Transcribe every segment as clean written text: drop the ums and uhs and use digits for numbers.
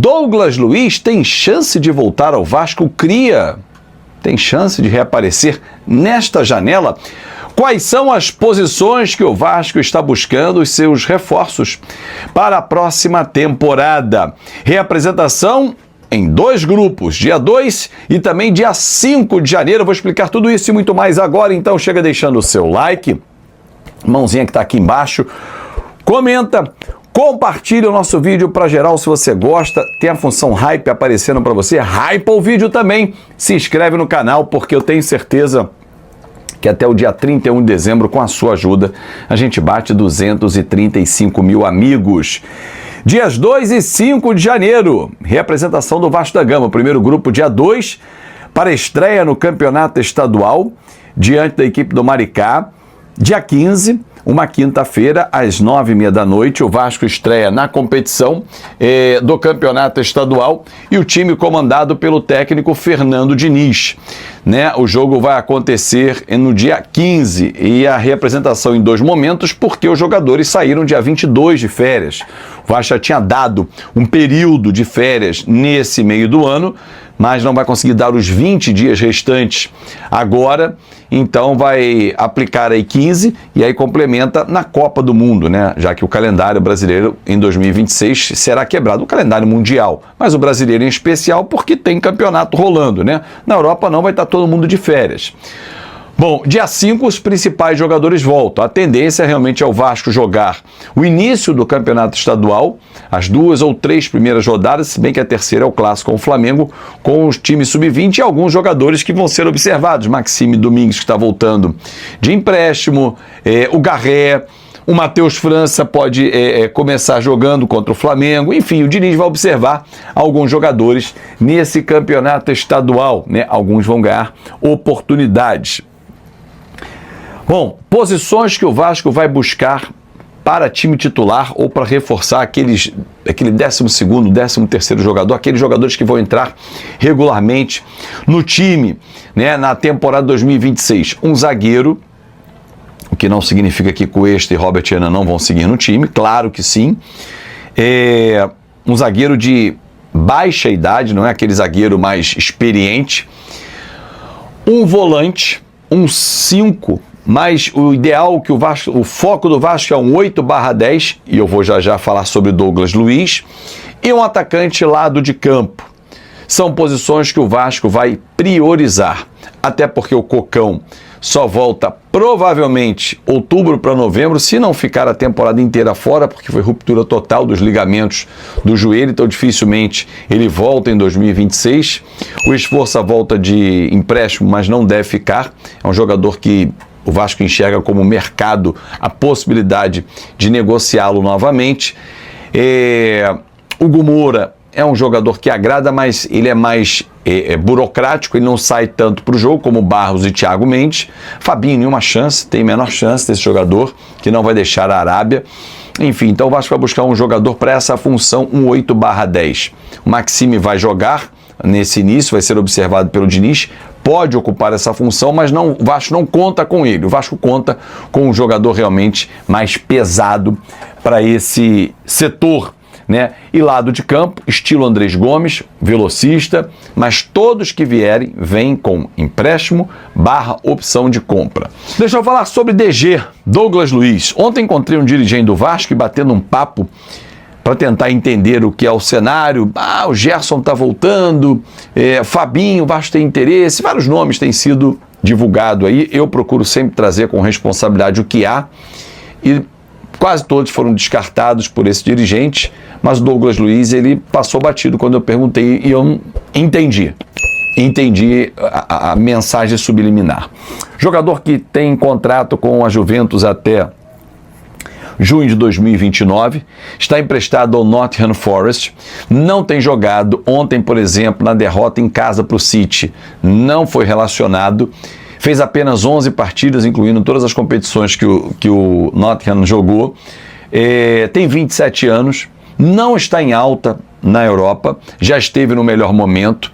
Douglas Luiz tem chance de voltar ao Vasco Cria? Tem chance de reaparecer nesta janela? Quais são as posições que o Vasco está buscando os seus reforços para a próxima temporada? Reapresentação em 2 grupos, dia 2 e também dia 5 de janeiro. Eu vou explicar tudo isso e muito mais agora, então chega deixando o seu like, mãozinha que está aqui embaixo, comenta, compartilhe o nosso vídeo para geral se você gosta, tem a função hype aparecendo para você, hypa o vídeo também, se inscreve no canal porque eu tenho certeza que até o dia 31 de dezembro, com a sua ajuda, a gente bate 235 mil amigos. Dias 2 e 5 de janeiro, reapresentação do Vasco da Gama, primeiro grupo dia 2, para estreia no campeonato estadual, diante da equipe do Maricá. Dia 15, uma quinta-feira, às 9h30 da noite, o Vasco estreia na competição do campeonato estadual e o time comandado pelo técnico Fernando Diniz. Né? O jogo vai acontecer no dia 15 e a reapresentação em 2 momentos porque os jogadores saíram dia 22 de férias. O Vasco já tinha dado um período de férias nesse meio do ano, mas não vai conseguir dar os 20 dias restantes agora, então vai aplicar aí 15 e aí complementa na Copa do Mundo, né? Já que o calendário brasileiro em 2026 será quebrado, o calendário mundial, mas o brasileiro em especial porque tem campeonato rolando, né? Na Europa não, vai estar todo mundo de férias. Bom, dia 5 os principais jogadores voltam. A tendência realmente é o Vasco jogar o início do campeonato estadual, as 2 ou 3 primeiras rodadas, se bem que a terceira é o clássico com o Flamengo, com os times sub-20 e alguns jogadores que vão ser observados. Maxime Domingues, que está voltando de empréstimo, o Garré, o Matheus França pode começar jogando contra o Flamengo. Enfim, o Diniz vai observar alguns jogadores nesse campeonato estadual, né? Alguns vão ganhar oportunidades. Bom, posições que o Vasco vai buscar para time titular ou para reforçar aquele 12º, 13º jogador, aqueles jogadores que vão entrar regularmente no time, né, na temporada 2026. Um zagueiro, o que não significa que Cuesta e Robert Renan não vão seguir no time, claro que sim. Um zagueiro de baixa idade, não é aquele zagueiro mais experiente. Um volante, um 5, mas o ideal que o foco do Vasco é um 8/10, e eu vou já falar sobre Douglas Luiz, e um atacante lado de campo. São posições que o Vasco vai priorizar, até porque o Cocão só volta provavelmente outubro para novembro, se não ficar a temporada inteira fora, porque foi ruptura total dos ligamentos do joelho, então dificilmente ele volta em 2026. O Esforça volta de empréstimo, mas não deve ficar, é um jogador que o Vasco enxerga como mercado a possibilidade de negociá-lo novamente. O Hugo Moura é um jogador que agrada, mas ele é mais burocrático, ele não sai tanto para o jogo como Barros e Thiago Mendes. Fabinho, nenhuma chance, tem menor chance desse jogador, que não vai deixar a Arábia. Enfim, então o Vasco vai buscar um jogador para essa função, um 8/10. O Maxime vai jogar nesse início, vai ser observado pelo Diniz, pode ocupar essa função, mas o Vasco não conta com ele. O Vasco conta com um jogador realmente mais pesado para esse setor, né? E lado de campo, estilo Andrés Gomes, velocista, mas todos que vierem vêm com empréstimo / opção de compra. Deixa eu falar sobre DG, Douglas Luiz. Ontem encontrei um dirigente do Vasco e batendo um papo para tentar entender o que é o cenário. O Gerson está voltando, Fabinho, o Vasco tem interesse, vários nomes têm sido divulgados aí. Eu procuro sempre trazer com responsabilidade o que há e quase todos foram descartados por esse dirigente, mas o Douglas Luiz, ele passou batido quando eu perguntei e eu entendi a mensagem subliminar. Jogador que tem contrato com a Juventus até junho de 2029, está emprestado ao Nottingham Forest, não tem jogado. Ontem, por exemplo, na derrota em casa para o City, não foi relacionado, fez apenas 11 partidas, incluindo todas as competições que o Nottingham jogou, tem 27 anos, não está em alta na Europa, já esteve no melhor momento,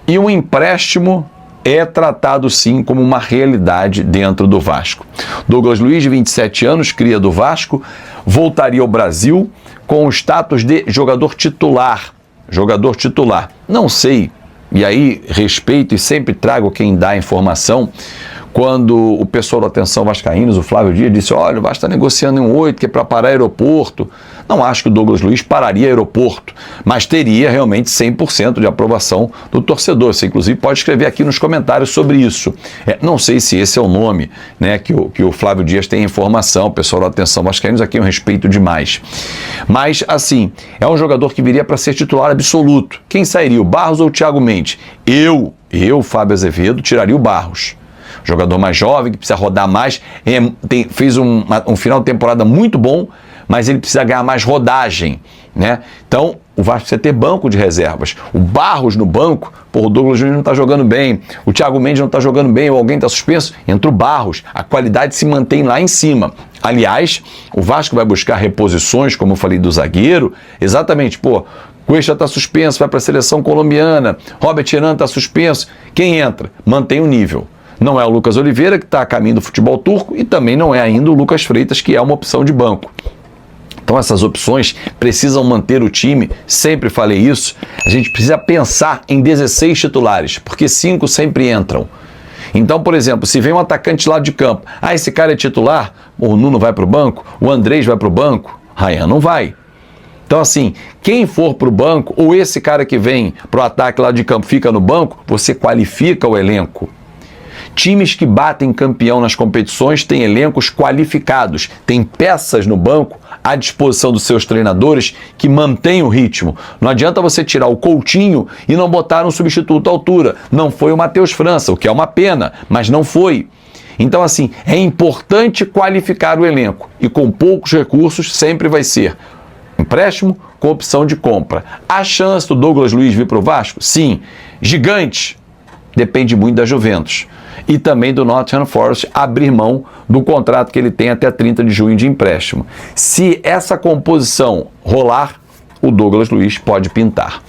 e um empréstimo é tratado sim como uma realidade dentro do Vasco. Douglas Luiz, de 27 anos, cria do Vasco, voltaria ao Brasil com o status de jogador titular jogador titular. Não sei, e aí respeito e sempre trago quem dá a informação. Quando o pessoal da Atenção Vascaínos, o Flávio Dias, disse, olha, o Vasco está negociando em 8, que é para parar aeroporto. Não acho que o Douglas Luiz pararia aeroporto, mas teria realmente 100% de aprovação do torcedor. Você, inclusive, pode escrever aqui nos comentários sobre isso. Não sei se esse é o nome, né, que o Flávio Dias tem informação, o pessoal da Atenção Vascaínos, aqui eu respeito demais. Mas, assim, é um jogador que viria para ser titular absoluto. Quem sairia, o Barros ou o Thiago Mendes? Eu, Fábio Azevedo, tiraria o Barros. Jogador mais jovem, que precisa rodar mais, fez um final de temporada muito bom, mas ele precisa ganhar mais rodagem, né? Então, o Vasco precisa ter banco de reservas. O Barros no banco, o Douglas Luiz não está jogando bem, o Thiago Mendes não está jogando bem, ou alguém está suspenso, entra o Barros, a qualidade se mantém lá em cima. Aliás, o Vasco vai buscar reposições, como eu falei do zagueiro, exatamente, Cuesta está suspenso, vai para a seleção colombiana, Robert Renan está suspenso, quem entra? Mantém o nível. Não é o Lucas Oliveira, que está a caminho do futebol turco, e também não é ainda o Lucas Freitas, que é uma opção de banco. Então essas opções precisam manter o time, sempre falei isso, a gente precisa pensar em 16 titulares, porque 5 sempre entram. Então, por exemplo, se vem um atacante lá de campo, esse cara é titular, o Nuno vai para o banco, o Andrés vai para o banco, Ryan não vai. Então, assim, quem for para o banco, ou esse cara que vem para o ataque lá de campo fica no banco, você qualifica o elenco. Times que batem campeão nas competições têm elencos qualificados, têm peças no banco à disposição dos seus treinadores que mantêm o ritmo. Não adianta você tirar o Coutinho e não botar um substituto à altura. Não foi o Matheus França, o que é uma pena, mas não foi. Então, assim, é importante qualificar o elenco e com poucos recursos sempre vai ser empréstimo com opção de compra. A chance do Douglas Luiz vir para o Vasco? Sim, gigante. Depende muito da Juventus. E também do Nottingham Forest abrir mão do contrato que ele tem até 30 de junho de empréstimo. Se essa composição rolar, o Douglas Luiz pode pintar.